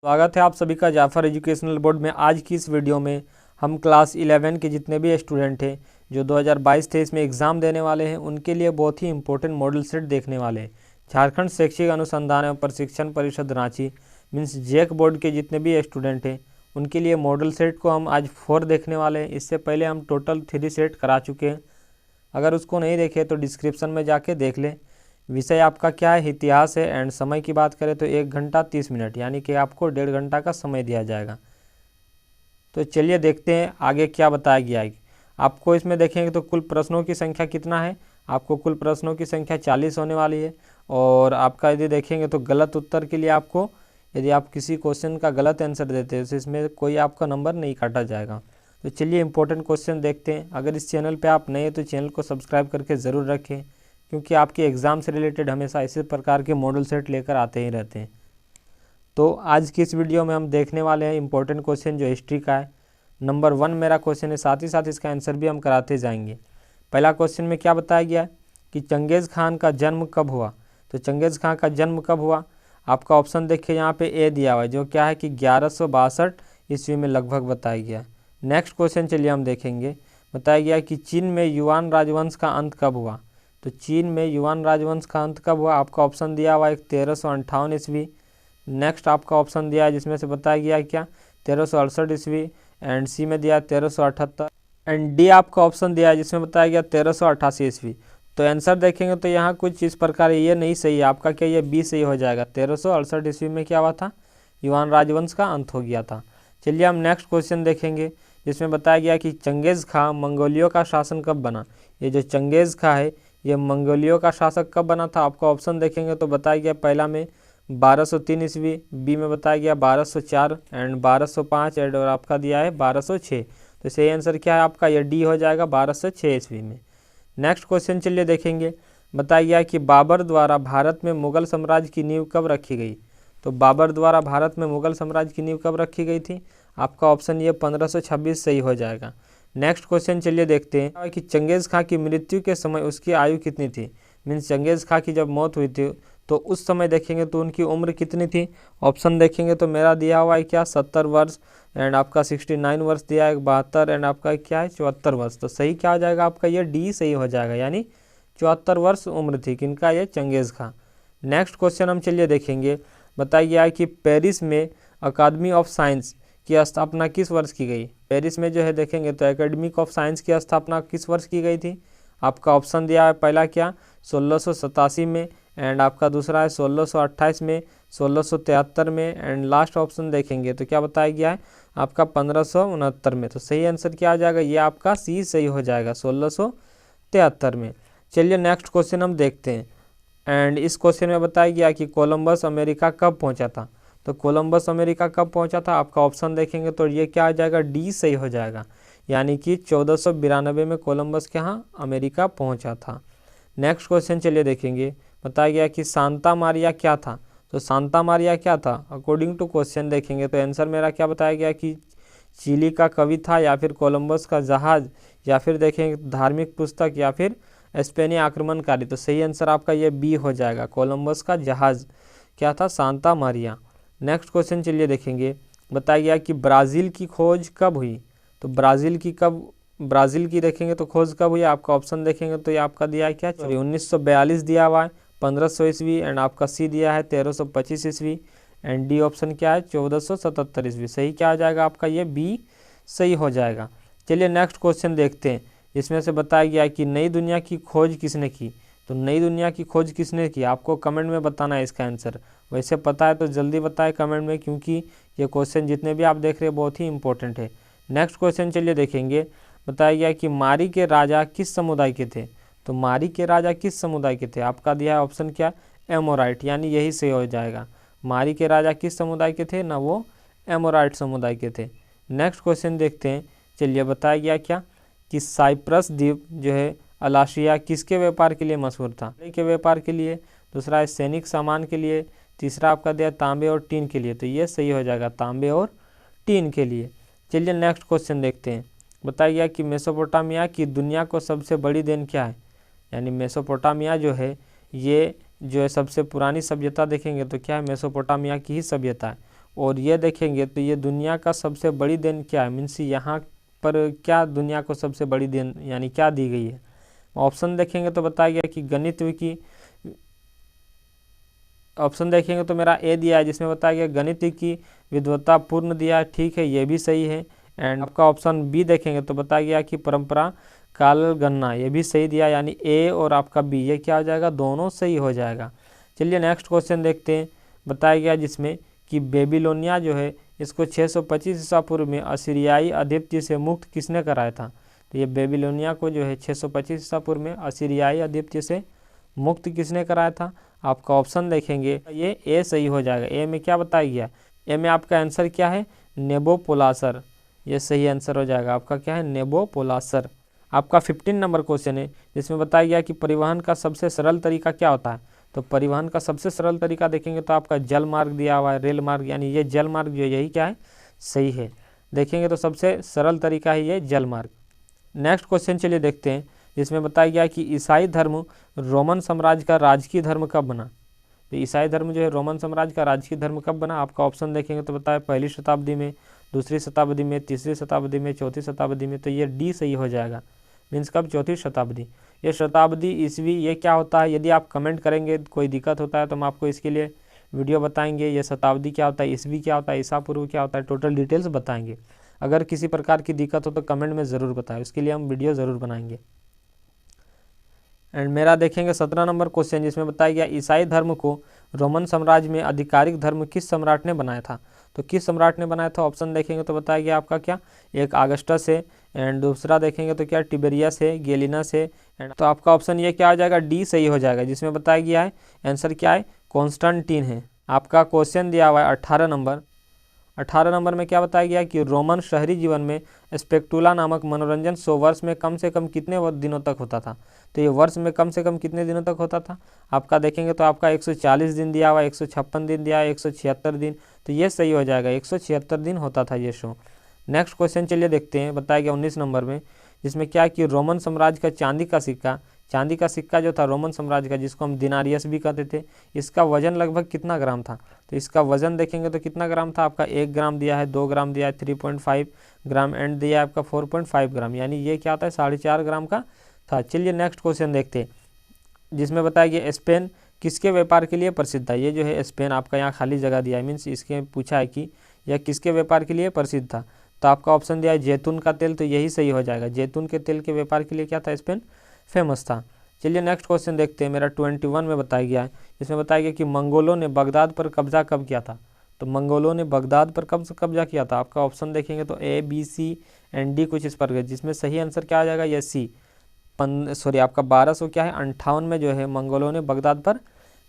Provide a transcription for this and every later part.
स्वागत है आप सभी का जाफर एजुकेशनल बोर्ड में। आज की इस वीडियो में हम क्लास 11 के जितने भी स्टूडेंट हैं जो 2022-23 में एग्ज़ाम देने वाले हैं उनके लिए बहुत ही इंपॉर्टेंट मॉडल सेट देखने वाले हैं। झारखंड शैक्षिक अनुसंधान एवं प्रशिक्षण परिषद रांची मीन्स जैक बोर्ड के जितने भी स्टूडेंट हैं उनके लिए मॉडल सेट को हम आज 4 देखने वाले हैं। इससे पहले हम टोटल 3 सेट करा चुके हैं। अगर उसको नहीं देखे तो डिस्क्रिप्शन में जाके देख लें। विषय आपका क्या है, इतिहास है। एंड समय की बात करें तो 1 घंटा 30 मिनट यानी कि आपको 1.5 घंटा का समय दिया जाएगा। तो चलिए देखते हैं आगे क्या बताया गया है। आपको इसमें देखेंगे तो कुल प्रश्नों की संख्या कितना है, आपको कुल प्रश्नों की संख्या 40 होने वाली है। और आपका यदि देखेंगे तो गलत उत्तर के लिए आपको, यदि आप किसी क्वेश्चन का गलत आंसर देते हैं तो इसमें कोई आपका नंबर नहीं काटा जाएगा। तो चलिए इंपॉर्टेंट क्वेश्चन देखते हैं। अगर इस चैनल पे आप नए हैं तो चैनल को सब्सक्राइब करके ज़रूर रखें, क्योंकि आपके एग्ज़ाम से रिलेटेड हमेशा इसी प्रकार के मॉडल सेट लेकर आते ही रहते हैं। तो आज की इस वीडियो में हम देखने वाले हैं इंपॉर्टेंट क्वेश्चन जो हिस्ट्री का है। नंबर 1 मेरा क्वेश्चन है, साथ ही साथ इसका आंसर भी हम कराते जाएंगे। पहला क्वेश्चन में क्या बताया गया है कि चंगेज़ खान का जन्म कब हुआ। तो चंगेज़ खान का जन्म कब हुआ, आपका ऑप्शन देखिए यहाँ पे ए दिया हुआ है, जो क्या है कि 1162 ईस्वी में लगभग बताया गया है। नेक्स्ट क्वेश्चन चलिए हम देखेंगे। बताया गया कि चीन में युआन राजवंश का अंत कब हुआ। तो चीन में युआन राजवंश का अंत कब हुआ, आपका ऑप्शन दिया हुआ है 1358 ईस्वी। नेक्स्ट आपका ऑप्शन दिया है जिसमें से बताया गया है क्या 1368 ईस्वी। एंड सी में दिया है 1378। एंड डी आपका ऑप्शन दिया है जिसमें बताया गया 1388 ईस्वी। तो आंसर देखेंगे तो यहाँ कुछ इस प्रकार ये नहीं सही है, आपका क्या ये बी सही हो जाएगा। 1368 ईस्वी में क्या हुआ था, युआन राजवंश का अंत हो गया था। चलिए हम नेक्स्ट क्वेश्चन देखेंगे जिसमें बताया गया कि चंगेज़ खां मंगोलियों का शासन कब बना। ये जो चंगेज़ खां है ये मंगोलियों का शासक कब बना था, आपका ऑप्शन देखेंगे तो बताया गया पहला में 1203 ईस्वी, बी में बताया गया 1204 एंड 1205 एंड और आपका दिया है 1206। तो सही आंसर क्या है आपका, ये डी हो जाएगा 1206 ईस्वी में। नेक्स्ट क्वेश्चन चलिए देखेंगे। बताया गया कि बाबर द्वारा भारत में मुगल साम्राज्य की नींव कब रखी गई। तो बाबर द्वारा भारत में मुगल साम्राज्य की नींव कब रखी गई थी, आपका ऑप्शन ये 1526 सही हो जाएगा। नेक्स्ट क्वेश्चन चलिए देखते हैं कि चंगेज़ खां की मृत्यु के समय उसकी आयु कितनी थी। मीन्स चंगेज़ खां की जब मौत हुई थी तो उस समय देखेंगे तो उनकी उम्र कितनी थी। ऑप्शन देखेंगे तो मेरा दिया हुआ है क्या 70 वर्ष एंड आपका 69 वर्ष दिया है 72 एंड आपका क्या है 74 वर्ष। तो सही क्या हो जाएगा आपका, ये डी सही हो जाएगा, यानी 74 वर्ष उम्र थी किनका, ये चंगेज़ खां। नेक्स्ट क्वेश्चन हम चलिए देखेंगे। बताया गया है कि पेरिस में अकादमी ऑफ साइंस की स्थापना किस वर्ष की गई। पेरिस में जो है देखेंगे तो एकेडमिक ऑफ साइंस की स्थापना किस वर्ष की गई थी। आपका ऑप्शन दिया है पहला क्या 1687 में एंड आपका दूसरा है 1628 में, 1673 में एंड लास्ट ऑप्शन देखेंगे तो क्या बताया गया है आपका 1569 में। तो सही आंसर क्या आ जाएगा, ये आपका सी सही हो जाएगा 1673 में। चलिए नेक्स्ट क्वेश्चन हम देखते हैं। एंड इस क्वेश्चन में बताया गया कि कोलंबस अमेरिका कब पहुंचा था। तो कोलंबस अमेरिका कब पहुंचा था, आपका ऑप्शन देखेंगे तो ये क्या आ जाएगा, डी सही हो जाएगा, यानी कि 1492 में कोलंबस के यहाँ अमेरिका पहुंचा था। नेक्स्ट क्वेश्चन चलिए देखेंगे। बताया गया कि सांता मारिया क्या था। तो सांता मारिया क्या था, अकॉर्डिंग टू क्वेश्चन देखेंगे तो आंसर मेरा क्या बताया गया कि चिली का कवि था, या फिर कोलंबस का जहाज, या फिर देखेंगे धार्मिक पुस्तक, या फिर स्पेनी आक्रमणकारी। तो सही आंसर आपका ये बी हो जाएगा, कोलंबस का जहाज क्या था, सांता मारिया। नेक्स्ट क्वेश्चन चलिए देखेंगे। बताया गया कि ब्राज़ील की खोज कब हुई। तो ब्राज़ील की देखेंगे तो खोज कब हुई, आपका ऑप्शन देखेंगे तो ये आपका दिया है क्या 1942 दिया हुआ है, 1500 ईस्वी एंड आपका सी दिया है 1325 ईस्वी एंड डी ऑप्शन क्या है 1477 ईस्वी। सही क्या आ जाएगा आपका, ये बी सही हो जाएगा। चलिए नेक्स्ट क्वेश्चन देखते हैं। इसमें से बताया गया कि नई दुनिया की खोज किसने की। तो नई दुनिया की खोज किसने की, आपको कमेंट में बताना है इसका आंसर। वैसे पता है तो जल्दी बताएं कमेंट में, क्योंकि ये क्वेश्चन जितने भी आप देख रहे हैं बहुत ही इंपॉर्टेंट है। नेक्स्ट क्वेश्चन चलिए देखेंगे। बताया गया कि मारी के राजा किस समुदाय के थे। तो मारी के राजा किस समुदाय के थे, आपका दिया है ऑप्शन क्या एमोराइट, यानी यही सही हो जाएगा। मारी के राजा किस समुदाय के थे ना, वो एमोराइट समुदाय के थे। नेक्स्ट क्वेश्चन देखते हैं। चलिए बताया गया क्या कि साइप्रस द्वीप जो है अलाशिया किसके व्यापार के लिए मशहूर था, के व्यापार के लिए, दूसरा है सैनिक सामान के लिए, तीसरा आपका दिया तांबे और टीन के लिए। तो ये सही हो जाएगा, तांबे और टीन के लिए। चलिए नेक्स्ट क्वेश्चन देखते हैं। बताया गया कि मेसोपोटामिया की दुनिया को सबसे बड़ी देन क्या है। यानी मेसोपोटामिया जो है ये जो है सबसे पुरानी सभ्यता देखेंगे तो क्या है, मेसोपोटामिया की ही सभ्यता है। और ये देखेंगे तो ये दुनिया का सबसे बड़ी देन क्या है, मीन्स यहाँ पर क्या दुनिया को सबसे बड़ी देन यानी क्या दी गई है। ऑप्शन देखेंगे तो बताया गया कि गणित की, ऑप्शन देखेंगे तो मेरा ए दिया है जिसमें बताया गया गणित की विद्वता पूर्ण दिया है, ठीक है ये भी सही है। एंड आपका ऑप्शन बी देखेंगे तो बताया गया कि परंपरा काल गणना, ये भी सही दिया, यानी ए और आपका बी ये क्या हो जाएगा, दोनों सही हो जाएगा। चलिए नेक्स्ट क्वेश्चन देखते हैं। बताया गया जिसमें कि बेबीलोनिया जो है इसको 625 ईसा पूर्व में असीरियाई आधिपत्य से मुक्त किसने कराया था। तो ये बेबीलोनिया को जो है 625 ईसा पूर्व में असीरियाई आधिपत्य से मुक्त किसने कराया था। आपका ऑप्शन देखेंगे ये ए सही हो जाएगा। ए में क्या बताया गया, ए में आपका आंसर क्या है, नेबोपोलासर, ये सही आंसर हो जाएगा आपका क्या है, नेबोपोलासर। आपका 15 नंबर क्वेश्चन है जिसमें बताया गया कि परिवहन का सबसे सरल तरीका क्या होता है। तो परिवहन का सबसे सरल तरीका देखेंगे तो आपका जल मार्ग दिया हुआ है, रेल मार्ग, यानी ये जल मार्ग जो यही क्या है, सही है। देखेंगे तो सबसे सरल तरीका है ये जल मार्ग। नेक्स्ट क्वेश्चन चलिए देखते हैं जिसमें बताया गया कि ईसाई धर्म रोमन साम्राज्य का राजकीय धर्म कब बना। तो ईसाई धर्म जो है रोमन साम्राज्य का राजकीय धर्म कब बना। आपका ऑप्शन देखेंगे तो बताया पहली शताब्दी में, दूसरी शताब्दी में, तीसरी शताब्दी में, चौथी शताब्दी में। तो ये डी सही हो जाएगा, मीन्स कब, चौथी शताब्दी। ये शताब्दी ईस्वी ये क्या होता है, यदि आप कमेंट करेंगे कोई दिक्कत होता है तो हम आपको इसके लिए वीडियो बताएंगे। ये शताब्दी क्या होता है, ईस्वी क्या होता है, ईसा पूर्व क्या होता है, टोटल डिटेल्स बताएंगे। अगर किसी प्रकार की दिक्कत हो तो कमेंट में ज़रूर बताएं, उसके लिए हम वीडियो ज़रूर बनाएंगे। एंड मेरा देखेंगे 17 नंबर क्वेश्चन जिसमें बताया गया ईसाई धर्म को रोमन साम्राज्य में आधिकारिक धर्म किस सम्राट ने बनाया था। तो किस सम्राट ने बनाया था, ऑप्शन देखेंगे तो बताया गया आपका क्या, एक अगस्टस है, एंड दूसरा देखेंगे तो क्या टिबेरियस है, गेलिनस है, एंड तो आपका ऑप्शन ये क्या हो जाएगा, डी सही हो जाएगा, जिसमें बताया गया है आंसर क्या है, कॉन्स्टेंटीन है। आपका क्वेश्चन दिया हुआ है 18 नंबर। 18 नंबर में क्या बताया गया कि रोमन शहरी जीवन में स्पेक्टुला नामक मनोरंजन शो वर्ष में कम से कम कितने दिनों तक होता था। तो ये वर्ष में कम से कम कितने दिनों तक होता था, आपका देखेंगे तो आपका 140 दिन दिया हुआ, 156 दिन दिया है, 176 दिन। तो ये सही हो जाएगा, 176 दिन होता था ये शो। नेक्स्ट क्वेश्चन चलिए देखते हैं। बताया गया 19 नंबर में जिसमें क्या कि रोमन साम्राज्य का चांदी का सिक्का जो था रोमन साम्राज्य का, जिसको हम दिनारियस भी कहते थे, इसका वजन लगभग कितना ग्राम था। तो इसका वजन देखेंगे तो कितना ग्राम था, आपका 1 ग्राम दिया है, 2 ग्राम दिया है, 3.5 ग्राम एंड दिया है आपका 4.5 ग्राम, यानी ये क्या होता है 4.5 ग्राम का था। चलिए नेक्स्ट क्वेश्चन देखते हैं जिसमें बताया गया स्पेन किसके व्यापार के लिए प्रसिद्ध था। ये जो है स्पेन आपका यहाँ खाली जगह दिया है, मीन्स इसके पूछा है कि यह किसके व्यापार के लिए प्रसिद्ध था। तो आपका ऑप्शन दिया है जैतून का तेल, तो यही सही हो जाएगा, जैतून के तेल के व्यापार के लिए क्या था, स्पेन फेमस था। चलिए नेक्स्ट क्वेश्चन देखते हैं। मेरा 21 में बताया गया है जिसमें बताया गया कि मंगोलों ने बगदाद पर कब्जा कब किया था। तो मंगोलों ने बगदाद पर कब कब्जा किया था। आपका ऑप्शन देखेंगे तो A, B, C and D कुछ इस पर, जिसमें सही आंसर क्या आ जाएगा, ये सी। आपका 1258 में जो है मंगोलों ने बगदाद पर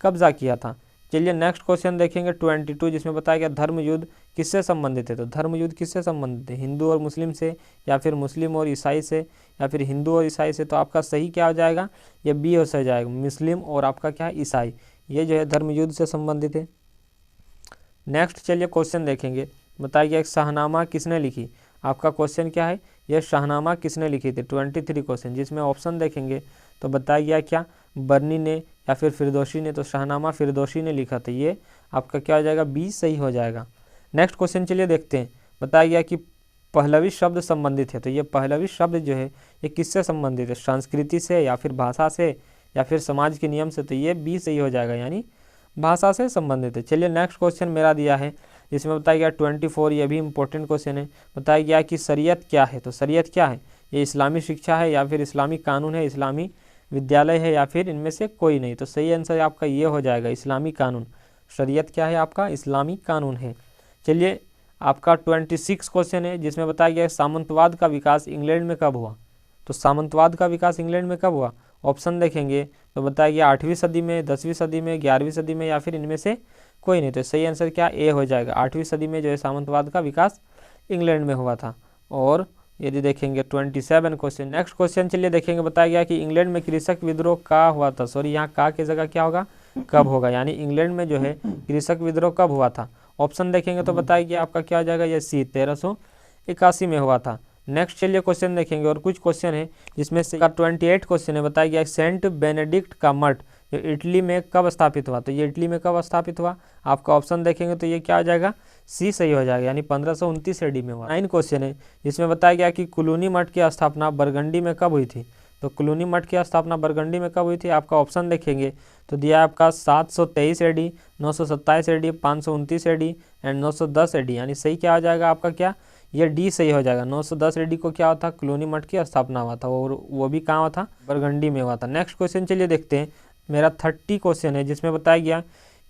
कब्जा किया था। चलिए नेक्स्ट क्वेश्चन देखेंगे 22 जिसमें बताया गया धर्म युद्ध किससे संबंधित है। तो धर्म युद्ध किससे संबंधित है, हिंदू और मुस्लिम से, या फिर मुस्लिम और ईसाई से, या फिर हिंदू और ईसाई से। तो आपका सही क्या हो जाएगा, ये बी हो जाएगा, मुस्लिम और आपका क्या है, ईसाई, ये जो है धर्म युद्ध से संबंधित है। नेक्स्ट चलिए क्वेश्चन देखेंगे। बताया गया शाहनामा किसने लिखी। आपका क्वेश्चन क्या है, यह शाहनामा किसने लिखी थी। 23 क्वेश्चन जिसमें ऑप्शन देखेंगे तो बताया गया क्या, बर्नी ने या फिर फिरदौसी ने। तो शाहनामा फिरदौसी ने लिखा था, ये आपका क्या हो जाएगा, बी सही हो जाएगा। नेक्स्ट क्वेश्चन चलिए देखते हैं। बताया गया कि पहलवी शब्द संबंधित है। तो ये पहलवी शब्द जो है ये किससे संबंधित है, संस्कृति से या फिर भाषा से या फिर समाज के नियम से। तो ये बी सही हो जाएगा, यानी भाषा से संबंधित है। चलिए नेक्स्ट क्वेश्चन मेरा दिया है इसमें बताया गया 24, ये भी इंपॉर्टेंट क्वेश्चन है। बताया गया कि शरीयत क्या है। तो शरीयत क्या है, ये इस्लामी शिक्षा है या फिर इस्लामी कानून है, इस्लामी विद्यालय है, या फिर इनमें से कोई नहीं। तो सही आंसर आपका ये हो जाएगा, इस्लामी कानून। शरीयत क्या है आपका, इस्लामी कानून है। चलिए आपका 26 क्वेश्चन है जिसमें बताया गया सामंतवाद का विकास इंग्लैंड में कब हुआ। तो सामंतवाद का विकास इंग्लैंड में कब हुआ, ऑप्शन देखेंगे तो बताया गया 8वीं सदी में, 10वीं सदी में, 11वीं सदी में, या फिर इनमें से कोई नहीं। तो सही आंसर क्या ए हो जाएगा, 8वीं सदी में जो है सामंतवाद का विकास इंग्लैंड में हुआ था। और यदि देखेंगे 27 क्वेश्चन, नेक्स्ट क्वेश्चन चलिए देखेंगे। बताया गया कि इंग्लैंड में कृषक विद्रोह का हुआ था। सॉरी, यहाँ का की जगह क्या होगा, कब होगा, यानी इंग्लैंड में जो है कृषक विद्रोह कब हुआ था। ऑप्शन देखेंगे तो बताया गया आपका क्या हो जाएगा, ये सी 1381 में हुआ था। नेक्स्ट चलिए क्वेश्चन देखेंगे, और कुछ क्वेश्चन है जिसमें से 28 क्वेश्चन है। बताया गया सेंट बेनेडिक्ट का मठ जो इटली में कब स्थापित हुआ, तो ये इटली में कब स्थापित हुआ, आपका ऑप्शन देखेंगे तो ये क्या हो जाएगा, सी सही हो जाएगा, यानी 1529 AD में हुआ। 9 क्वेश्चन है जिसमें बताया गया कि क्लूनी मठ की स्थापना बरगंडी में कब हुई थी, तो क्लूनी मठ की स्थापना बरगंडी में कब हुई थी, आपका ऑप्शन देखेंगे तो दिया है आपका 723 AD, 927 AD, 529 AD and 910 AD, यानी सही क्या हो जाएगा आपका, क्या ये डी सही हो जाएगा। 910 AD को क्या हुआ था, क्लूनी मठ की स्थापना हुआ था, और वो भी कहाँ हुआ था, बरगंडी में हुआ था। नेक्स्ट क्वेश्चन चलिए देखते हैं, मेरा 30 क्वेश्चन है जिसमें बताया गया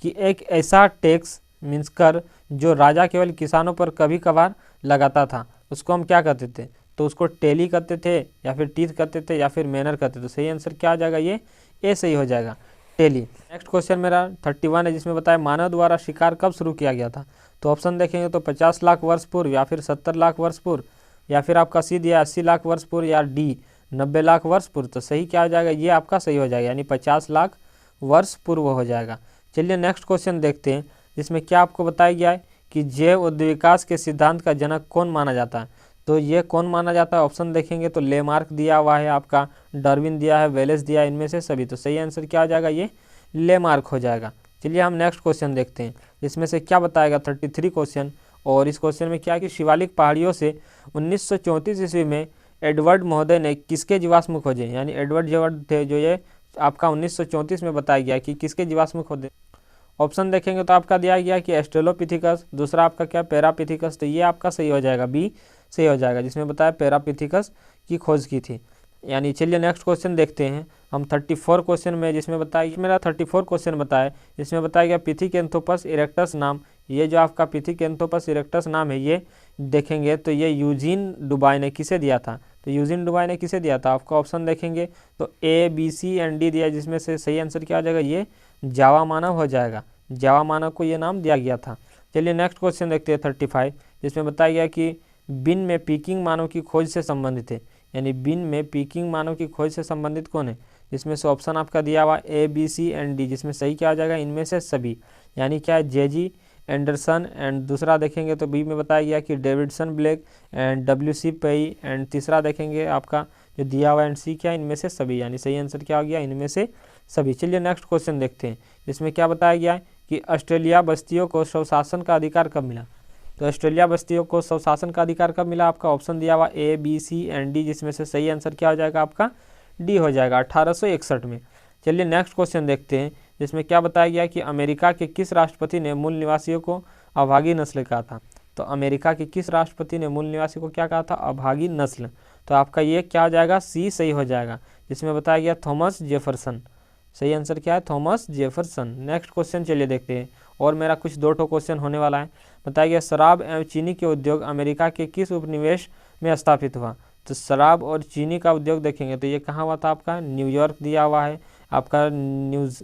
कि एक ऐसा टैक्स मीन्स कर जो राजा केवल किसानों पर कभी कभार लगाता था, उसको हम क्या कहते थे, तो उसको टेली कहते थे या फिर टीथ कहते थे या फिर मैनर कहते थे। सही आंसर क्या आ जाएगा, ये ए सही हो जाएगा, टेली। नेक्स्ट क्वेश्चन मेरा 31 है जिसमें बताया मानव द्वारा शिकार कब शुरू किया गया था, तो ऑप्शन देखेंगे तो 50 लाख वर्ष पूर्व या फिर 70 लाख वर्ष पूर्व या फिर आपका सी दिया 80 लाख वर्ष पूर्व या डी 90 लाख वर्ष पूर्व। तो सही क्या हो जाएगा, ये आपका सही हो जाएगा, यानी 50 लाख वर्ष पूर्व हो जाएगा। चलिए नेक्स्ट क्वेश्चन देखते हैं जिसमें क्या आपको बताया गया है कि जैव उद्विकास के सिद्धांत का जनक कौन माना जाता है, तो ये कौन माना जाता है, ऑप्शन देखेंगे तो लेमार्क दिया हुआ है, आपका डार्विन दिया है, वेलेस दिया है, इनमें से सभी। तो सही आंसर क्या हो जाएगा, ये लेमार्क हो जाएगा। चलिए हम नेक्स्ट क्वेश्चन देखते हैं, इसमें से क्या बताएगा 33 क्वेश्चन, और इस क्वेश्चन में क्या कि शिवालिक पहाड़ियों से 1934 ईस्वी में एडवर्ड महोदय ने किसके जीवाश्म खोजे, यानी एडवर्ड थे जो ये आपका 1934 में बताया गया कि किसके जीवाश्म खोजे। ऑप्शन देखेंगे तो आपका दिया गया कि एस्ट्रेलोपिथिकस, दूसरा आपका क्या पैरापिथिकस, तो ये आपका सही हो जाएगा, बी सही हो जाएगा, जिसमें बताया पैरापिथिकस की खोज की थी। यानी चलिए नेक्स्ट क्वेश्चन देखते हैं हम 34 क्वेश्चन में, जिसमें बताया मेरा 34 क्वेश्चन बताया जिसमें बताया गया पिथिकेंथोपस इरेक्टस नाम, ये जो आपका पिथिकेंथोपस इरेक्टस नाम है ये देखेंगे तो ये यूजीन डुबाई ने किसे दिया था, तो यूजीन डुबाई ने किसे दिया था, आपका ऑप्शन देखेंगे तो A B C and D दिया, जिसमें से सही आंसर क्या आ जाएगा, ये जावा मानव हो जाएगा, जावा मानव को ये नाम दिया गया था। चलिए नेक्स्ट क्वेश्चन देखते हैं 35 जिसमें बताया गया कि बिन में पीकिंग मानव की खोज से संबंधित है, यानी बिन में पीकिंग मानव की खोज से संबंधित कौन है, जिसमें से ऑप्शन आपका दिया हुआ A B C and D, जिसमें सही क्या आ जाएगा, इनमें से सभी, यानी क्या है जेजी एंडरसन एंड दूसरा देखेंगे तो बी में बताया गया कि डेविडसन ब्लैक एंड WC पेई एंड तीसरा देखेंगे आपका जो दिया हुआ एंड सी क्या है, इनमें से सभी, यानी सही आंसर क्या हो गया, इनमें से सभी। चलिए नेक्स्ट क्वेश्चन देखते हैं जिसमें क्या बताया गया है कि ऑस्ट्रेलिया बस्तियों को स्वशासन का अधिकार कब मिला, तो ऑस्ट्रेलिया बस्तियों को स्वशासन का अधिकार कब मिला, आपका ऑप्शन दिया हुआ A B C and D, जिसमें से सही आंसर क्या हो जाएगा, आपका डी हो जाएगा 1861 में। चलिए नेक्स्ट क्वेश्चन देखते हैं जिसमें क्या बताया गया कि अमेरिका के किस राष्ट्रपति ने मूल निवासियों को अभागी नस्ल कहा था, तो अमेरिका के किस राष्ट्रपति ने मूल निवासी को क्या कहा था, अभागी नस्ल, तो आपका ये क्या हो जाएगा, सी सही हो जाएगा, जिसमें बताया गया थॉमस जेफरसन। सही आंसर क्या है, थॉमस जेफरसन। नेक्स्ट क्वेश्चन चलिए देखते हैं, और मेरा कुछ 2 क्वेश्चन होने वाला है। बताया गया शराब एवं चीनी के उद्योग अमेरिका के किस उपनिवेश में स्थापित हुआ, तो शराब और चीनी का उद्योग देखेंगे तो ये कहाँ हुआ था, आपका न्यूयॉर्क दिया हुआ है, आपका न्यूज़,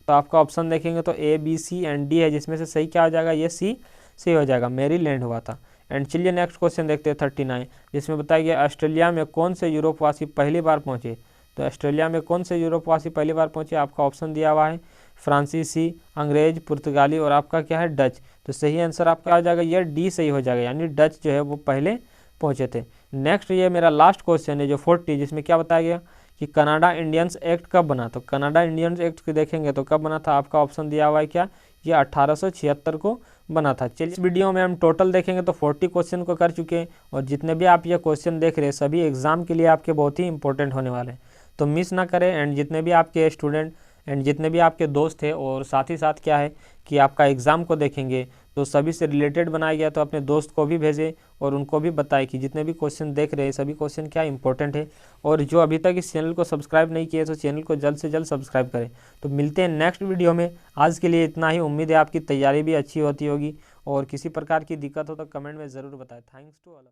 तो आपका ऑप्शन देखेंगे तो A B C and D है, जिसमें से सही क्या हो जाएगा, ये सी सही हो जाएगा, मैरीलैंड हुआ था। एंड चलिए नेक्स्ट क्वेश्चन देखते हैं 39 जिसमें बताया गया ऑस्ट्रेलिया में कौन से यूरोपवासी पहली बार पहुंचे, तो ऑस्ट्रेलिया में कौन से यूरोपवासी पहली बार पहुंचे, आपका ऑप्शन दिया हुआ है फ्रांसीसी, अंग्रेज, पुर्तगाली और आपका क्या है डच, तो सही आंसर आपका आ जाएगा ये डी सही हो जाएगा, यानी डच जो है वो पहले पहुंचे थे। नेक्स्ट ये मेरा लास्ट क्वेश्चन है जो 40 जिसमें क्या बताया गया कि कनाडा इंडियंस एक्ट कब बना, तो कनाडा इंडियंस एक्ट देखेंगे तो कब बना था, आपका ऑप्शन दिया हुआ है क्या, ये 1876 को बना था। चलिए इस वीडियो में हम टोटल देखेंगे तो 40 क्वेश्चन को कर चुके हैं, और जितने भी आप ये क्वेश्चन देख रहे हैं सभी एग्जाम के लिए आपके बहुत ही इंपॉर्टेंट होने वाले हैं, तो मिस ना करें। एंड जितने भी आपके स्टूडेंट एंड जितने भी आपके दोस्त हैं, और साथ ही साथ क्या है कि आपका एग्ज़ाम को देखेंगे तो सभी से रिलेटेड बनाया गया, तो अपने दोस्त को भी भेजें और उनको भी बताएं कि जितने भी क्वेश्चन देख रहे हैं सभी क्वेश्चन क्या इंपॉर्टेंट है। और जो अभी तक इस चैनल को सब्सक्राइब नहीं किए तो चैनल को जल्द से जल्द सब्सक्राइब करें। तो मिलते हैं नेक्स्ट वीडियो में, आज के लिए इतना ही। उम्मीद है आपकी तैयारी भी अच्छी होती होगी, और किसी प्रकार की दिक्कत हो तो कमेंट में ज़रूर बताएं। Thanks to all.